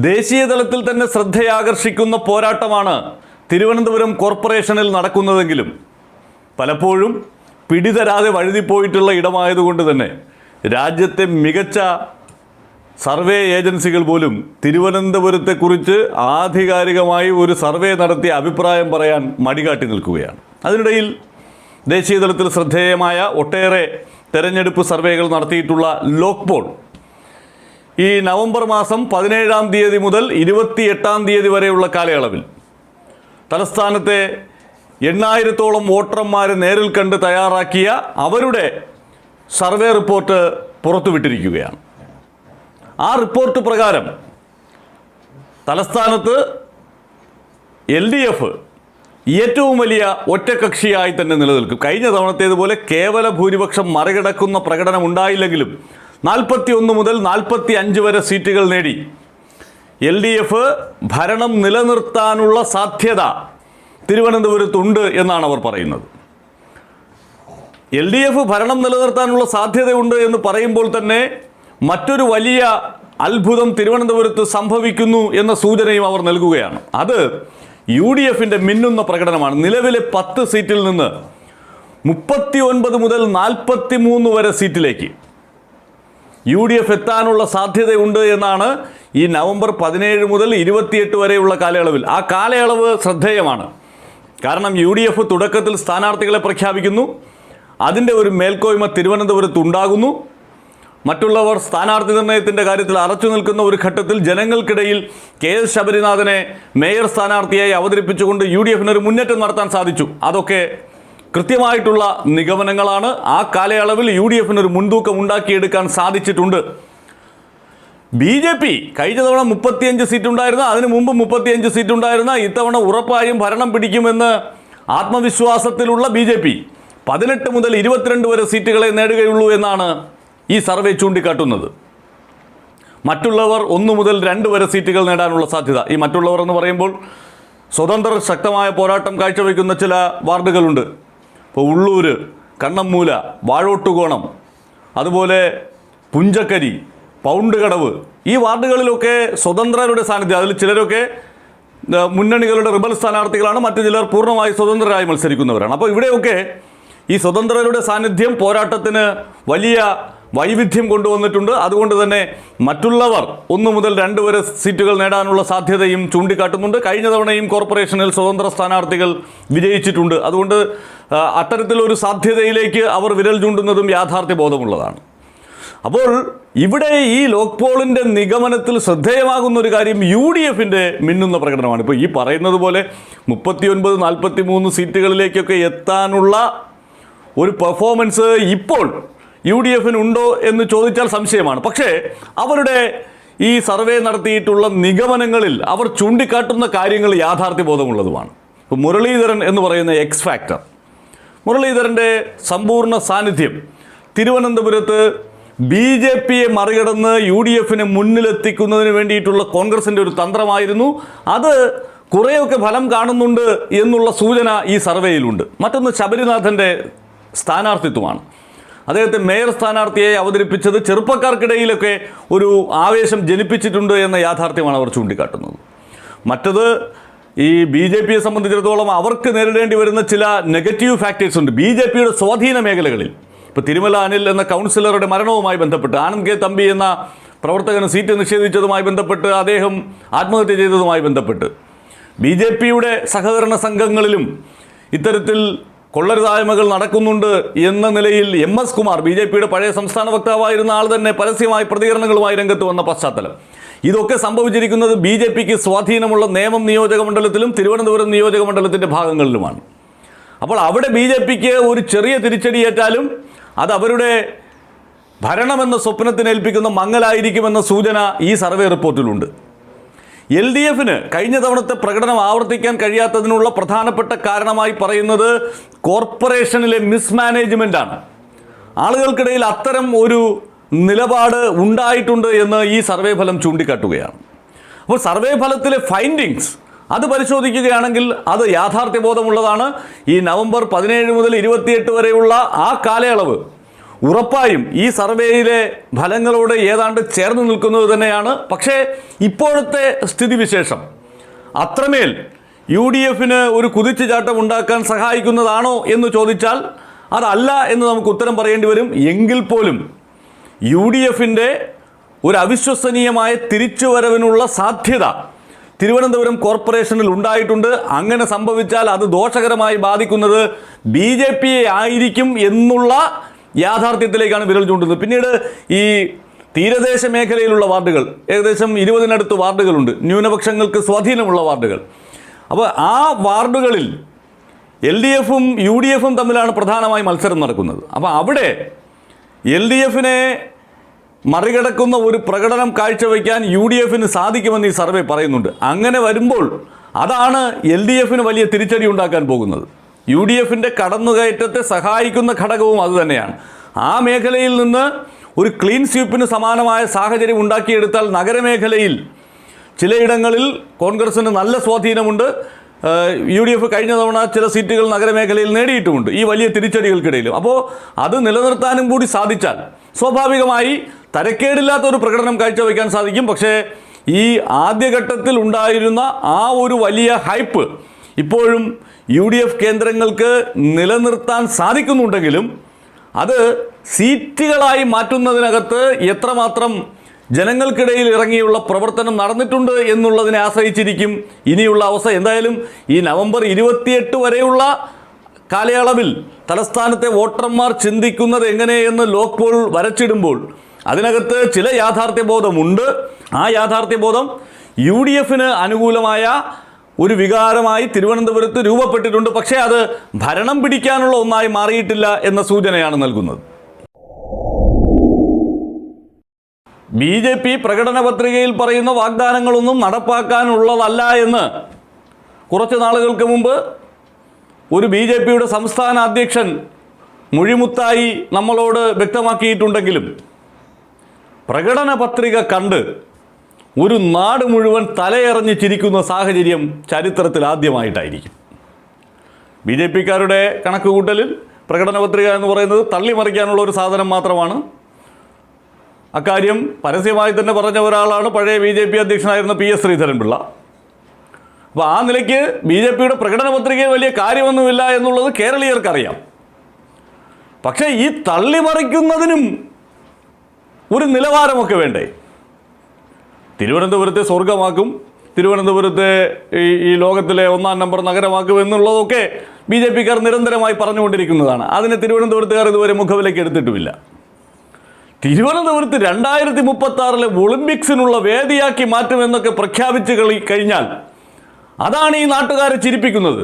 ദേശീയ തലത്തിൽ തന്നെ ശ്രദ്ധയാകർഷിക്കുന്ന പോരാട്ടമാണ് തിരുവനന്തപുരം കോർപ്പറേഷനിൽ നടക്കുന്നതെങ്കിലും പലപ്പോഴും പിടിതരാതെ വഴുതിപ്പോയിട്ടുള്ള ഇടമായതുകൊണ്ട് തന്നെ രാജ്യത്തെ മികച്ച സർവേ ഏജൻസികൾ പോലും തിരുവനന്തപുരത്തെക്കുറിച്ച് ആധികാരികമായി ഒരു സർവേ നടത്തി അഭിപ്രായം പറയാൻ മടികാട്ടി നിൽക്കുകയാണ്. അതിനിടയിൽ ദേശീയ തലത്തിൽ ശ്രദ്ധേയമായ ഒട്ടേറെ തെരഞ്ഞെടുപ്പ് സർവേകൾ നടത്തിയിട്ടുള്ള ലോക്പോൾ ഈ നവംബർ മാസം 17-ാം തീയതി മുതൽ 28-ാം തീയതി വരെയുള്ള കാലയളവിൽ തലസ്ഥാനത്തെ 8,000-ഓളം വോട്ടർമാരെ നേരിൽ കണ്ട് തയ്യാറാക്കിയ അവരുടെ സർവേ റിപ്പോർട്ട് പുറത്തുവിട്ടിരിക്കുകയാണ്. ആ റിപ്പോർട്ട് പ്രകാരം തലസ്ഥാനത്ത് LDF ഏറ്റവും വലിയ ഒറ്റക്കക്ഷിയായി തന്നെ നിലനിൽക്കും. കഴിഞ്ഞ തവണത്തേതുപോലെ കേവല ഭൂരിപക്ഷം മറികടക്കുന്ന പ്രകടനം ഉണ്ടായില്ലെങ്കിലും 41 മുതൽ 45 വരെ സീറ്റുകൾ നേടി LDF ഭരണം നിലനിർത്താനുള്ള സാധ്യത തിരുവനന്തപുരത്തുണ്ട് എന്നാണ് അവർ പറയുന്നത്. LDF ഭരണം നിലനിർത്താനുള്ള സാധ്യതയുണ്ട് എന്ന് പറയുമ്പോൾ തന്നെ മറ്റൊരു വലിയ അത്ഭുതം തിരുവനന്തപുരത്ത് സംഭവിക്കുന്നു എന്ന സൂചനയും അവർ നൽകുകയാണ്. അത് UDFിൻ്റെ മിന്നുന്ന പ്രകടനമാണ്. നിലവിലെ 10 സീറ്റിൽ നിന്ന് 39 മുതൽ 43 വരെ സീറ്റിലേക്ക് UDF എത്താനുള്ള സാധ്യതയുണ്ട് എന്നാണ് ഈ നവംബർ 17 മുതൽ 28 വരെയുള്ള കാലയളവിൽ. ആ കാലയളവ് ശ്രദ്ധേയമാണ്. കാരണം UDF തുടക്കത്തിൽ സ്ഥാനാർത്ഥികളെ പ്രഖ്യാപിക്കുന്നു. അതിൻ്റെ ഒരു മേൽക്കോയ്മ തിരുവനന്തപുരത്ത് ഉണ്ടാകുന്നു. മറ്റുള്ളവർ സ്ഥാനാർത്ഥി നിർണയത്തിൻ്റെ കാര്യത്തിൽ അറച്ചു നിൽക്കുന്ന ഒരു ഘട്ടത്തിൽ ജനങ്ങൾക്കിടയിൽ KS ശബരിനാഥനെ മേയർ സ്ഥാനാർത്ഥിയായി അവതരിപ്പിച്ചുകൊണ്ട് UDFിനൊരു മുന്നേറ്റം നടത്താൻ സാധിച്ചു. അതൊക്കെ കൃത്യമായിട്ടുള്ള നിഗമനങ്ങളാണ്. ആ കാലയളവിൽ UDFിനൊരു മുൻതൂക്കം ഉണ്ടാക്കിയെടുക്കാൻ സാധിച്ചിട്ടുണ്ട്. BJP കഴിഞ്ഞ തവണ 35 സീറ്റ് ഉണ്ടായിരുന്ന, അതിന് മുമ്പ് 35 സീറ്റ് ഉണ്ടായിരുന്ന, ഇത്തവണ ഉറപ്പായും ഭരണം പിടിക്കുമെന്ന് ആത്മവിശ്വാസത്തിലുള്ള BJP 18 മുതൽ 22 വരെ സീറ്റുകളെ നേടുകയുള്ളൂ എന്നാണ് ഈ സർവേ ചൂണ്ടിക്കാട്ടുന്നത്. മറ്റുള്ളവർ 1 മുതൽ 2 വരെ സീറ്റുകൾ നേടാനുള്ള സാധ്യത. ഈ മറ്റുള്ളവർ എന്ന് പറയുമ്പോൾ സ്വതന്ത്രർ ശക്തമായ പോരാട്ടം കാഴ്ചവെക്കുന്ന ചില വാർഡുകളുണ്ട്. ഇപ്പോൾ ഉള്ളൂർ, കണ്ണമ്മൂല, വാഴോട്ടുകോണം, അതുപോലെ പുഞ്ചക്കരി, പൗണ്ട് കടവ്, ഈ വാർഡുകളിലൊക്കെ സ്വതന്ത്രരുടെ സാന്നിധ്യം. അതിൽ ചിലരൊക്കെ മുന്നണികളുടെ റിബൽ സ്ഥാനാർത്ഥികളാണ്, മറ്റു ചിലർ പൂർണ്ണമായി സ്വതന്ത്രരായി മത്സരിക്കുന്നവരാണ്. അപ്പോൾ ഇവിടെയൊക്കെ ഈ സ്വതന്ത്രരുടെ സാന്നിധ്യം പോരാട്ടത്തിന് വലിയ വൈവിധ്യം കൊണ്ടുവന്നിട്ടുണ്ട്. അതുകൊണ്ട് തന്നെ മറ്റുള്ളവർ 1 മുതൽ 2 വരെ സീറ്റുകൾ നേടാനുള്ള സാധ്യതയും ചൂണ്ടിക്കാട്ടുന്നുണ്ട്. കഴിഞ്ഞ തവണയും കോർപ്പറേഷനിൽ സ്വതന്ത്ര സ്ഥാനാർത്ഥികൾ വിജയിച്ചിട്ടുണ്ട്. അതുകൊണ്ട് അത്തരത്തിലൊരു സാധ്യതയിലേക്ക് അവർ വിരൽ ചൂണ്ടുന്നതും യാഥാർത്ഥ്യബോധമുള്ളതാണ്. അപ്പോൾ ഇവിടെ ഈ ലോക്പോളിൻ്റെ നിഗമനത്തിൽ ശ്രദ്ധേയമാകുന്ന ഒരു കാര്യം UDFിൻ്റെ മിന്നുന്ന പ്രകടനമാണ്. ഇപ്പോൾ ഈ പറയുന്നത് പോലെ 39-43 സീറ്റുകളിലേക്കൊക്കെ എത്താനുള്ള ഒരു പെർഫോമൻസ് ഇപ്പോൾ UDFിനുണ്ടോ എന്ന് ചോദിച്ചാൽ സംശയമാണ്. പക്ഷേ അവരുടെ ഈ സർവേ നടത്തിയിട്ടുള്ള നിഗമനങ്ങളിൽ അവർ ചൂണ്ടിക്കാട്ടുന്ന കാര്യങ്ങൾ യാഥാർത്ഥ്യബോധമുള്ളതുമാണ്. ഇപ്പോൾ മുരളീധരൻ എന്ന് പറയുന്ന എക്സ് ഫാക്ടർ, മുരളീധരൻ്റെ സമ്പൂർണ്ണ സാന്നിധ്യം തിരുവനന്തപുരത്ത് BJPയെ മറികടന്ന് UDFിനെ മുന്നിലെത്തിക്കുന്നതിന് വേണ്ടിയിട്ടുള്ള കോൺഗ്രസിൻ്റെ ഒരു തന്ത്രമായിരുന്നു. അത് കുറേയൊക്കെ ഫലം കാണുന്നുണ്ട് എന്നുള്ള സൂചന ഈ സർവേയിലുണ്ട്. മറ്റൊന്ന് ശബരിനാഥൻ്റെ സ്ഥാനാർത്ഥിത്വമാണ്. അദ്ദേഹത്തെ മേയർ സ്ഥാനാർത്ഥിയായി അവതരിപ്പിച്ചത് ചെറുപ്പക്കാർക്കിടയിലൊക്കെ ഒരു ആവേശം ജനിപ്പിച്ചിട്ടുണ്ട് എന്ന യാഥാർത്ഥ്യമാണ് അവർ ചൂണ്ടിക്കാട്ടുന്നത്. മറ്റത് ഈ BJPയെ സംബന്ധിച്ചിടത്തോളം അവർക്ക് നേരിടേണ്ടി വരുന്ന ചില നെഗറ്റീവ് ഫാക്ടേഴ്സ് ഉണ്ട് BJPയുടെ സ്വാധീന മേഖലകളിൽ. ഇപ്പോൾ തിരുമല അനിൽ എന്ന കൗൺസിലറുടെ മരണവുമായി ബന്ധപ്പെട്ട്, ആനന്ദ് കെ തമ്പി എന്ന പ്രവർത്തകന് സീറ്റ് നിഷേധിച്ചതുമായി ബന്ധപ്പെട്ട്, അദ്ദേഹം ആത്മഹത്യ ചെയ്തതുമായി ബന്ധപ്പെട്ട് BJPയുടെ സഹകരണ സംഘങ്ങളിലും ഇത്തരത്തിൽ കൊള്ളരുതായ്മകൾ നടക്കുന്നുണ്ട് എന്ന നിലയിൽ MS കുമാർ, BJPയുടെ പഴയ സംസ്ഥാന വക്താവായിരുന്ന ആൾ തന്നെ പരസ്യമായി പ്രതികരണങ്ങളുമായി രംഗത്ത് വന്ന പശ്ചാത്തലം. ഇതൊക്കെ സംഭവിച്ചിരിക്കുന്നത് BJPക്ക് സ്വാധീനമുള്ള നേമം നിയോജക മണ്ഡലത്തിലും തിരുവനന്തപുരം നിയോജക മണ്ഡലത്തിൻ്റെ ഭാഗങ്ങളിലുമാണ്. അപ്പോൾ അവിടെ BJPക്ക് ഒരു ചെറിയ തിരിച്ചടിയേറ്റാലും അത് അവരുടെ ഭരണമെന്ന സ്വപ്നത്തിനേൽപ്പിക്കുന്ന മങ്ങലായിരിക്കുമെന്ന സൂചന ഈ സർവേ റിപ്പോർട്ടിലുണ്ട്. LDFിന് കഴിഞ്ഞ തവണത്തെ പ്രകടനം ആവർത്തിക്കാൻ കഴിയാത്തതിനുള്ള പ്രധാനപ്പെട്ട കാരണമായി പറയുന്നത് കോർപ്പറേഷനിലെ മിസ്മാനേജ്മെൻ്റാണ്. ആളുകൾക്കിടയിൽ അത്തരം ഒരു നിലപാട് ഉണ്ടായിട്ടുണ്ട് എന്ന് ഈ സർവേ ഫലം ചൂണ്ടിക്കാട്ടുകയാണ്. അപ്പോൾ സർവേ ഫലത്തിലെ ഫൈൻഡിങ്സ് അത് പരിശോധിക്കുകയാണെങ്കിൽ അത് യാഥാർത്ഥ്യബോധമുള്ളതാണ്. ഈ നവംബർ 17 മുതൽ 28 വരെയുള്ള ആ കാലയളവ് ഉറപ്പായും ഈ സർവേയിലെ ഫലങ്ങളോട് ഏതാണ്ട് ചേർന്ന് നിൽക്കുന്നത് തന്നെയാണ്. പക്ഷേ ഇപ്പോഴത്തെ സ്ഥിതിവിശേഷം അത്രമേൽ യു ഡി എഫിന് ഒരു കുതിച്ചുചാട്ടം ഉണ്ടാക്കാൻ സഹായിക്കുന്നതാണോ എന്ന് ചോദിച്ചാൽ അതല്ല എന്ന് നമുക്ക് ഉത്തരം പറയേണ്ടി വരും. എങ്കിൽ പോലും യു ഡി എഫിൻ്റെ ഒരു അവിശ്വസനീയമായ തിരിച്ചുവരവിനുള്ള സാധ്യത തിരുവനന്തപുരം കോർപ്പറേഷനിൽ ഉണ്ടായിട്ടുണ്ട്. അങ്ങനെ സംഭവിച്ചാൽ അത് ദോഷകരമായി ബാധിക്കുന്നത് ബി ജെ പിയെ ആയിരിക്കും എന്നുള്ള യാഥാർത്ഥ്യത്തിലേക്കാണ് വിരൽ ചൂണ്ടുന്നത്. പിന്നീട് ഈ തീരദേശ മേഖലയിലുള്ള വാർഡുകൾ, ഏകദേശം 20-നടുത്ത് വാർഡുകളുണ്ട്, ന്യൂനപക്ഷങ്ങൾക്ക് സ്വാധീനമുള്ള വാർഡുകൾ. അപ്പോൾ ആ വാർഡുകളിൽ എൽ ഡി എഫും യു ഡി എഫും തമ്മിലാണ് പ്രധാനമായി മത്സരം നടക്കുന്നത്. അപ്പോൾ അവിടെ എൽ ഡി എഫിനെ മറികടക്കുന്ന ഒരു പ്രകടനം കാഴ്ചവെക്കാൻ യു ഡി എഫിന് സാധിക്കുമെന്ന് ഈ സർവേ പറയുന്നുണ്ട്. അങ്ങനെ വരുമ്പോൾ അതാണ് എൽ ഡി എഫിന് വലിയ തിരിച്ചടി ഉണ്ടാക്കാൻ പോകുന്നത്. യു ഡി എഫിൻ്റെ കടന്നുകയറ്റത്തെ സഹായിക്കുന്ന ഘടകവും അതുതന്നെയാണ്. ആ മേഖലയിൽ നിന്ന് ഒരു ക്ലീൻ സ്വീപ്പിന് സമാനമായ സാഹചര്യം ഉണ്ടാക്കിയെടുത്താൽ നഗരമേഖലയിൽ ചിലയിടങ്ങളിൽ കോൺഗ്രസിന് നല്ല സ്വാധീനമുണ്ട്. യു ഡി എഫ് കഴിഞ്ഞ തവണ ചില സീറ്റുകൾ നഗരമേഖലയിൽ നേടിയിട്ടുമുണ്ട് ഈ വലിയ തിരിച്ചടികൾക്കിടയിലും. അപ്പോൾ അത് നിലനിർത്താനും കൂടി സാധിച്ചാൽ സ്വാഭാവികമായി തരക്കേടില്ലാത്ത ഒരു പ്രകടനം കാഴ്ചവെക്കാൻ സാധിക്കും. പക്ഷേ ഈ ആദ്യഘട്ടത്തിൽ ഉണ്ടായിരുന്ന ആ ഒരു വലിയ ഹൈപ്പ് ഇപ്പോഴും യു ഡി എഫ് കേന്ദ്രങ്ങൾക്ക് നിലനിർത്താൻ സാധിക്കുന്നുണ്ടെങ്കിലും അത് സീറ്റുകളായി മാറ്റുന്നതിനകത്ത് എത്രമാത്രം ജനങ്ങൾക്കിടയിൽ ഇറങ്ങിയുള്ള പ്രവർത്തനം നടന്നിട്ടുണ്ട് എന്നുള്ളതിനെ ആശ്രയിച്ചിരിക്കും ഇനിയുള്ള അവസ്ഥ. എന്തായാലും ഈ നവംബർ 28 വരെയുള്ള കാലയളവിൽ തലസ്ഥാനത്തെ വോട്ടർമാർ ചിന്തിക്കുന്നത് എങ്ങനെയെന്ന് ലോക് പോൾ വരച്ചിടുമ്പോൾ അതിനകത്ത് ചില യാഥാർത്ഥ്യബോധമുണ്ട്. ആ യാഥാർത്ഥ്യബോധം യു ഡി എഫിന് അനുകൂലമായ ഒരു വികാരമായി തിരുവനന്തപുരത്ത് രൂപപ്പെട്ടിട്ടുണ്ട്. പക്ഷേ അത് ഭരണം പിടിക്കാനുള്ള ഒന്നായി മാറിയിട്ടില്ല എന്ന സൂചനയാണ് നൽകുന്നത്. ബി ജെ പി പ്രകടന പത്രികയിൽ പറയുന്ന വാഗ്ദാനങ്ങളൊന്നും നടപ്പാക്കാനുള്ളതല്ല എന്ന് കുറച്ച് നാളുകൾക്ക് മുമ്പ് ഒരു ബി ജെ പിയുടെ സംസ്ഥാന അധ്യക്ഷൻ മൊഴിമുത്തായി നമ്മളോട് വ്യക്തമാക്കിയിട്ടുണ്ടെങ്കിലും പ്രകടന പത്രിക കണ്ട് ഒരു നാട് മുഴുവൻ തലയെറിഞ്ഞ് ചിരിക്കുന്ന സാഹചര്യം ചരിത്രത്തിൽ ആദ്യമായിട്ടായിരിക്കും. ബി ജെ പിക്കാരുടെ കണക്കുകൂട്ടലിൽ പ്രകടന പത്രിക എന്ന് പറയുന്നത് തള്ളിമറിക്കാനുള്ള ഒരു സാധനം മാത്രമാണ്. അക്കാര്യം പരസ്യമായി തന്നെ പറഞ്ഞ ഒരാളാണ് പഴയ ബി ജെ പി അധ്യക്ഷനായിരുന്ന പി എസ് ശ്രീധരൻപിള്ള. അപ്പോൾ ആ നിലയ്ക്ക് ബി ജെ പിയുടെ പ്രകടന പത്രികയിൽ വലിയ കാര്യമൊന്നുമില്ല എന്നുള്ളത് കേരളീയർക്കറിയാം. പക്ഷേ ഈ തള്ളിമറിക്കുന്നതിനും ഒരു നിലവാരമൊക്കെ വേണ്ടേ? തിരുവനന്തപുരത്തെ സ്വർഗമാക്കും, തിരുവനന്തപുരത്തെ ഈ ലോകത്തിലെ 1-ാം നമ്പർ നഗരമാക്കും എന്നുള്ളതൊക്കെ ബി ജെ പിക്കാർ നിരന്തരമായി പറഞ്ഞുകൊണ്ടിരിക്കുന്നതാണ്. അതിനെ തിരുവനന്തപുരത്തുകാർ ഇതുവരെ മുഖവിലേക്ക് എടുത്തിട്ടുമില്ല. തിരുവനന്തപുരത്ത് 2036 ഒളിമ്പിക്സിനുള്ള വേദിയാക്കി മാറ്റുമെന്നൊക്കെ പ്രഖ്യാപിച്ച് കഴിഞ്ഞാൽ അതാണ് ഈ നാട്ടുകാരെ ചിരിപ്പിക്കുന്നത്.